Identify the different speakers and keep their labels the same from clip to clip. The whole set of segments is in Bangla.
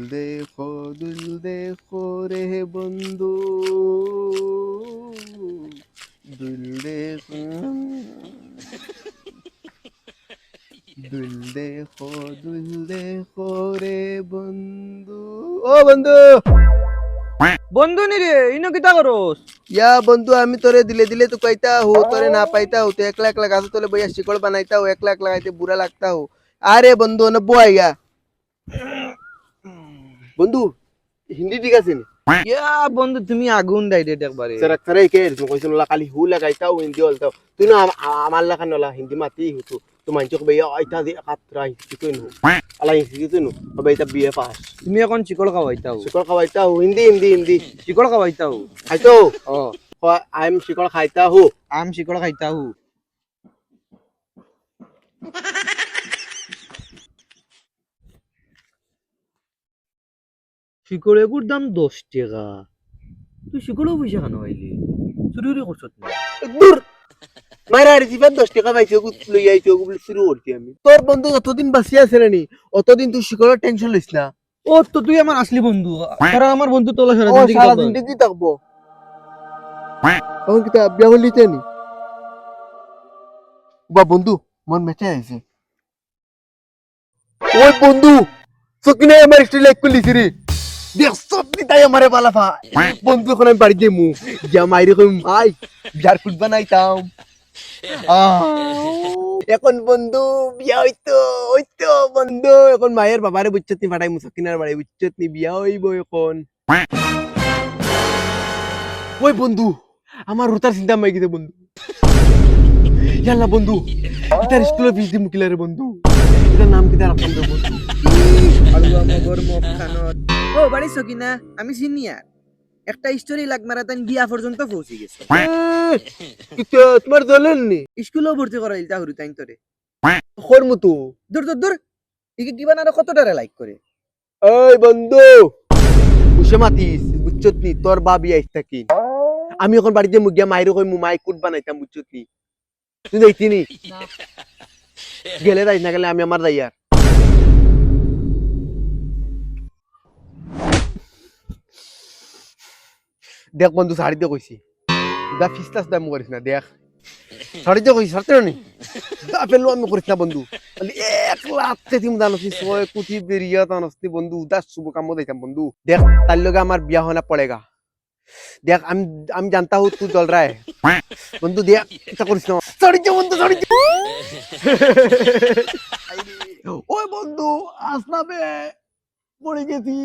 Speaker 1: দিল দেখো রে বন্ধু, দিল দেখো, দিল দেখো রে বন্ধু। ও বন্ধু,
Speaker 2: বন্ধু নি রে ইনো কিতা করস?
Speaker 1: ইয়া বন্ধু, আমি তোরে দিলে দিলে তো কইতা হো, তোরে না পাইতা হো তো একলা একলা গাছ তোলে বইয়া শিকড় বানাইতা হো, একলা একলা গাইতে বুরা লাগতা হো। আরে বন্ধু না বই গা বন্ধু, হিন্দি ঠিক আছে নি?
Speaker 2: ইয়া বন্ধু তুমি আগুন ডাইরেক্ট একবারে।
Speaker 1: सर अक्सर है के तुम कोई सुनला खाली हु लगाइता हूँ हिंदी बोलता हूँ तू ना हमारे लखन वाला हिंदी माती हूँ तू मानचो को भैया आइता दे कातरा हिंदी तो नु अला हिंदी तो नु अब आइता बीए पास
Speaker 2: তুমি এখন চিকল খাওয়াইতাও।
Speaker 1: शिकड़ खवाइता हूँ हिंदी हिंदी हिंदी
Speaker 2: চিকল খাওয়াইতাও।
Speaker 1: खाइतो
Speaker 2: ও
Speaker 1: आई एम शिकड़ खाइता हूँ
Speaker 2: আম চিকল খাইতাও। শিকড় এগুর দাম 10 টাকা। তুই শিকড়ও পয়সা কেন আইলি? চুরি করছত না?
Speaker 1: दूर मारा रिसीवर 10 টাকা পাইছো কো লই আইছো কো শুরু করছি আমি তোর বন্ধু অতদিন বাসি আছে নি অতদিন তুই শিকড় টেনশন লইস না
Speaker 2: ও তো তুই আমার আসলি বন্ধু। কারণ আমার বন্ধু তোলা সারা
Speaker 1: ও
Speaker 2: জিন্দেগি
Speaker 1: সারা
Speaker 2: থাকবে।
Speaker 1: জিন্দেগি থাকবো এখন কিতা বিয়া হলিতে নি বা বন্ধু মন মেচে আইছে ওই বন্ধু সকিনে আমার স্টাইল লাইক করলিস রে দেখ সব নিতাই আমারে বালাফা বন্ধু এখন আমি বাড়ি যাইমু যা মাইরে কই ভাই বিয়ার কুট বানাইতাম এখন বন্ধু বিয়া হইতো বন্ধু এখন মায়ের বাবারে বুঝছত নি ফাটাই মুসকিনার বাড়ি বুঝছত নি বিয়া হইব এখন ওই বন্ধু আমার রুতার চিন্তা মাই গেছে বন্ধু ইয়াল্লা বন্ধু এটার স্কুলে ফিস দিমু কিলারে বন্ধু এটার নাম কি রাখতাম রে বন্ধু
Speaker 2: আলুয়া মগর মুখখানত। ও বাড়ি সকিনা আমি সিনিয়র। একটা স্টোরি লাগ মারা তাই বিয়া পর্যন্ত পৌঁছে গেছে।
Speaker 1: কিন্তু তোমার দলেন নি
Speaker 2: স্কুলেও ভর্তি করাইল তা হরু তাইন তোরে।
Speaker 1: খর মতো
Speaker 2: দূর দূর দূর ইকে কিবা না কত টাকা লাইক করে।
Speaker 1: ওই বন্ধু উসে মাতিস বুঝছত নি তোর বাবি আইস থাকি আমি এখন বাড়িতে মুগিয়া মাইরে কই মু মাই কুট বানাইতাম বুঝছত নি তুই দেখতি নি গেলে যাইস না গেলে আমি আমার যাই আর দেখ বন্ধু শাড়িতে কইছি দা ফিস্তাস দাম করিস না দেখ শাড়িতে কইছি সারতে নি দা পেলো আমি করিস না বন্ধু খালি এক লাখতে তিম দানছি 6 কোটি বেরিয়া দানছি বন্ধু উদাস শুভ কাম দিতাম বন্ধু দেখ তার লগে আমার বিয়া হনা পড়েগা দেখ আমি জানতা हूं तू चल रहा है বন্ধু দেখ এটা করিস না শাড়িতে বন্ধু শাড়িতে ওই বন্ধু আসনাবে পড়ে গেছি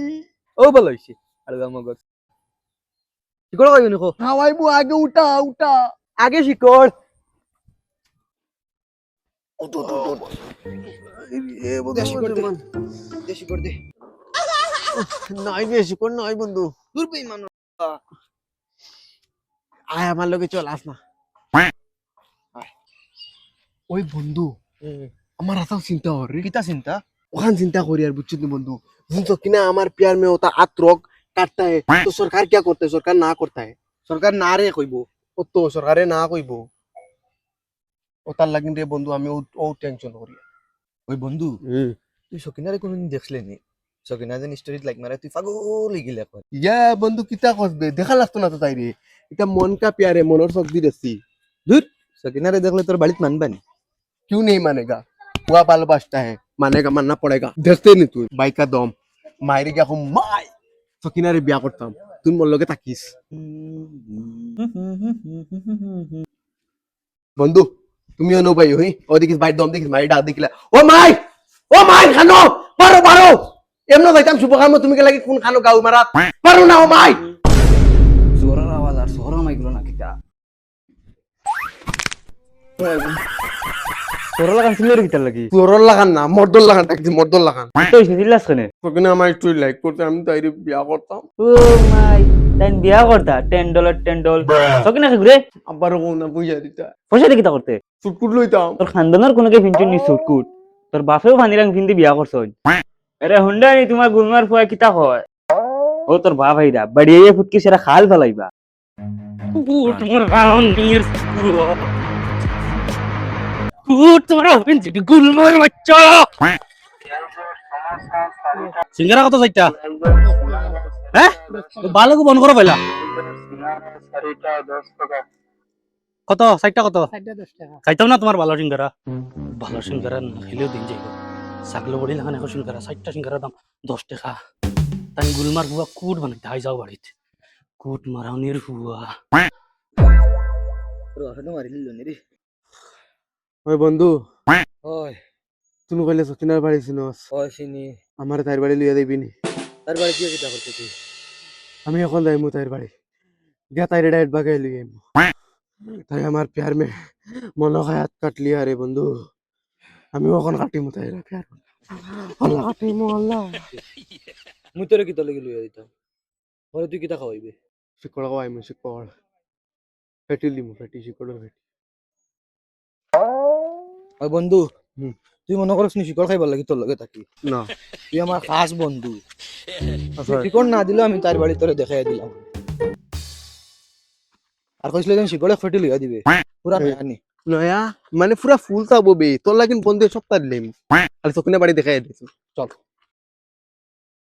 Speaker 2: ও ভালো হইছে আলুয়া মগর। শিকড় কই নিকো?
Speaker 1: হাওয়াইবো আগে উঠা উঠা
Speaker 2: আগে শিকড়।
Speaker 1: এ বন্ধু
Speaker 2: শিকড় দে।
Speaker 1: মান
Speaker 2: দে শিকড় দে।
Speaker 1: নাই বেশি কোন নাই বন্ধু
Speaker 2: দূর বেই মানু।
Speaker 1: আয় আমার লগে চল আস না ওই বন্ধু আমার আসাও চিন্তা হর রে
Speaker 2: কিতা চিন্তা?
Speaker 1: ওখান চিন্তা করি আর বুঝছিস নি বন্ধু जिनको कि ना हमारे प्यार में होता आत्रोग काटता है तो सरकार क्या करता है सरकार ना करता है
Speaker 2: সরকার না রে কইবো।
Speaker 1: ও তো সরকারে না কইব ও তার লাগিন রে বন্ধু আমি ও টেনশন করি
Speaker 2: ওই বন্ধু তুই সকিনারে কোনদিন দেখলে নি? সকিনা যেন স্টোরিত লাইক মারে তুই পাগল হয়ে গেলি এখন।
Speaker 1: ইয়া বন্ধু কিতা করবে দেখা লাগতো না তো তাই রে এটা मन का प्यार है मनोर शक्ति रसी
Speaker 2: দূর সকিনারে দেখলে তোর বাড়িতে মানবানি।
Speaker 1: क्यों नहीं मानेगा हुआ भालोबासता है मानेगा मानना पड़ेगा देखते नहीं तू भाई का दम मायरे क्या हम माय सकीना रे बिया करताम तुम मोर लगे ताकिस বন্ধু তুমিও নো ভাই হই ও দেখিস ভাই দম দেখিস মাই ডাক দেখিলা ও মাই খানো পারো পারো এমন যাইতাম শুভ কাম তুমি কে লাগি কোন খানো গাও মারা পারো না ও মাই
Speaker 3: জোরার আওয়াজ আর সরম আইগুলো না কিতা
Speaker 2: তোর লাগান সিলের কিতা লাগি?
Speaker 1: তোরল লাগান না মর্দল লাগান তাকি মর্দল লাগান
Speaker 2: তো সিলাস কেনে?
Speaker 1: সকিনা আমার একটু লাইক করতে আমি তাইরে বিয়া করতাম
Speaker 3: ও মাই তাই বিয়া করতা $10 সকিনা ঘুরে
Speaker 1: আবার কোন না বুঝা দিতা
Speaker 3: পয়সা দিয়ে কিতা করতে?
Speaker 1: সুটকুট লইতাম
Speaker 3: তোর খানদানের কোনকে ফিনচুন নি সুটকুট তোর বাপেও ভানিরাং ফিনদি বিয়া করছই। আরে হুন্ডা নি তোমার গুলমার ফুয়া কিতা হয়? ও তোর বাপ ভাইরা বাড়িয়ে ফুটকি সেরা খাল ফেলাইবা। তোমার রাউন্ড নির তোমার গুলমার বাচ্চা
Speaker 4: সিঙ্গারা কত চাইটা হ্যাঁ ভালো বন্ধ করো পাইলা কত চাইটা কত খাইতাম না তোমার ভালো সিঙ্গারা ভালো সিঙ্গারা না খেলেও দিন যাইব ছাগলো বড়ি লাগান এখন সিঙ্গারা 60টা সিঙ্গারা দাম 10 টাকা তাই গুলমার বুয়া কুট বানাইতে আই যাও বাড়িতে কুট মারাউনির বুয়া
Speaker 2: রহনা মারি লিল নি রে
Speaker 1: ওই বন্ধু
Speaker 2: ওই
Speaker 1: তুমি কইলে সকিনার বাড়ি চিনস
Speaker 2: ওই চিনি
Speaker 1: আমার তাইর বাড়ি লইয়া দিবি নি
Speaker 2: তার বাড়ি কি কিতা করতেছি
Speaker 1: আমি এখন যাইমু তাইর বাড়ি গিয়া তাইর ডাইরেক্ট বাগাই লই আইমু তাই আমার প্যার মে মনে হায়াত কাটলি আরে বন্ধু আমি এখন কাটিমু তাইর প্যার আল্লাহ কাটিমু আল্লাহ
Speaker 2: মুই তোরে কিতা লাগি লইয়া দিতাম পরে তুই কিতা খাওয়াইবে
Speaker 1: শিকড় খাওয়াইমু শিকড় ফেটি লিমু ফেটি শিকড় ফেটি
Speaker 2: ওই বন্ধু
Speaker 1: হুম।
Speaker 2: তুই মনে করছ নি শিকড় খাইবার লাগি তোর লগে থাকি
Speaker 1: না
Speaker 2: তুই আমার খাস বন্ধু
Speaker 1: আচ্ছা
Speaker 2: শিকড় না দিলেও আমি তার বাড়ি তোরে দেখাই দিলাম আর কইছিল যে শিকড়ে ফেটি লইয়া দিবে পুরা
Speaker 1: এই।
Speaker 2: নানি
Speaker 1: নয়া মানে পুরা ফুল চাবো বে তোর লাগিন বন্ধু সপ্তাহ দিলাম আর সকিনা বাড়ি দেখাই দিছি
Speaker 2: চল